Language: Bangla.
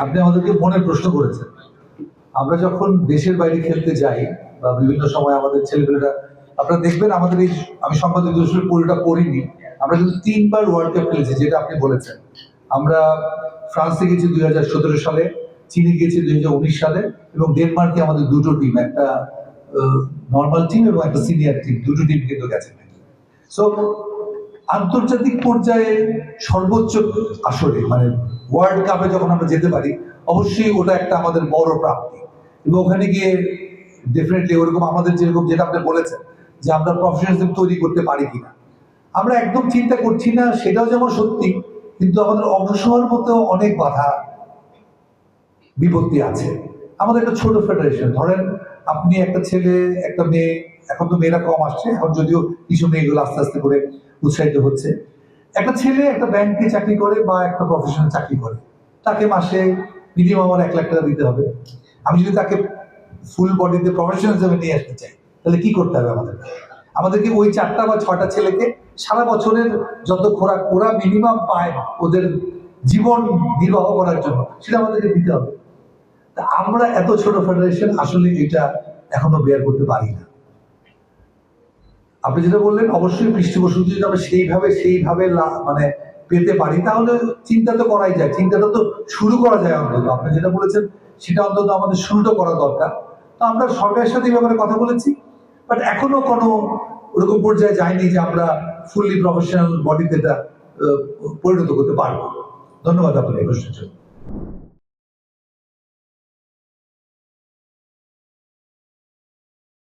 আপনি আমাদেরকে মনে প্রশ্ন করেছেন। আমরা যখন দেশের বাইরে খেলতে যাই বা বিভিন্ন সময় আমাদের ছেলেপেলেরা, আপনারা দেখবেন আমাদের এই, আমি সম্পাদক দিবসের পুরোটা পড়িনি, আমরা কিন্তু 3বার ওয়ার্ল্ড কাপ খেলেছি, যেটা আপনি বলেছেন। আমরা ফ্রান্সে গেছি 2017 সালে, চীনে গেছি 2019 সালে, এবং ডেনমার্কে আমাদের দুটো টিম, একটা নর্মাল টিম এবং একটা সিনিয়র টিম, দুটো টিম কিন্তু গেছে। সো আন্তর্জাতিক পর্যায়ে সর্বোচ্চ আসরে মানে ওয়ার্ল্ড কাপে যখন আমরা যেতে পারি, অবশ্যই ওটা একটা আমাদের বড় প্রাপ্তি। এবং ওখানে গিয়ে ডেফিনেটলি ওরকম আমাদের যেরকম, যেটা আপনি বলেছেন যে আমরা প্রফেশনালিজম তৈরি করতে পারি কিনা, আমরা একদম চিন্তা করছি না, সেটাও যেমন সত্যি, কিন্তু আমাদের অগ্রসর মতো অনেক বাধা বিপত্তি আছে। আমাদের একটা ছোট ফেডারেশন, ধরেন আপনি একটা ছেলে একটা মেয়ে, এখন তো মেয়েরা কম আসছে, এখন যদিও কিছু মেয়েগুলো আস্তে আস্তে করে উৎসাহিত হচ্ছে। একটা ছেলে একটা ব্যাংকে চাকরি করে বা একটা প্রফেশনাল চাকরি করে, তাকে মাসে মিনিমাম আমার 1 লাখ টাকা দিতে হবে। আমি যদি তাকে ফুল বডিতে প্রফেশনাল হিসেবে নিয়ে আসতে চাই, তাহলে কি করতে হবে আমাদের? আমাদেরকে ওই 4টা বা 6টা ছেলেকে সারা বছরের যত খোরাক ওরা মিনিমাম পায় ওদের জীবন নির্বাহ করার জন্য, সেটা আমাদেরকে দিতে হবে। তা আমরা এত ছোট ফেডারেশন আসলে এটা এখনো বেয়ার করতে পারি না। আপনি যেটা বললেন, অবশ্যই পৃষ্ঠপোষক যদি আমরা সেইভাবে মানে পেতে পারি, তাহলে চিন্তা তো করাই যায়, চিন্তাটা তো শুরু করা যায় অন্তত। আপনি যেটা বলেছেন সেটা অন্তত আমাদের শুরুটা করা দরকার। তো আমরা সরকারের সাথে এই ব্যাপারে কথা বলেছি, বাট এখনো কোনো ওরকম পর্যায়ে যায়নি যে আমরা ফুললি প্রফেশনাল বডিতে এটা পরিণত করতে পারবো। ধন্যবাদ আপনাকে এই প্রশ্নের জন্য।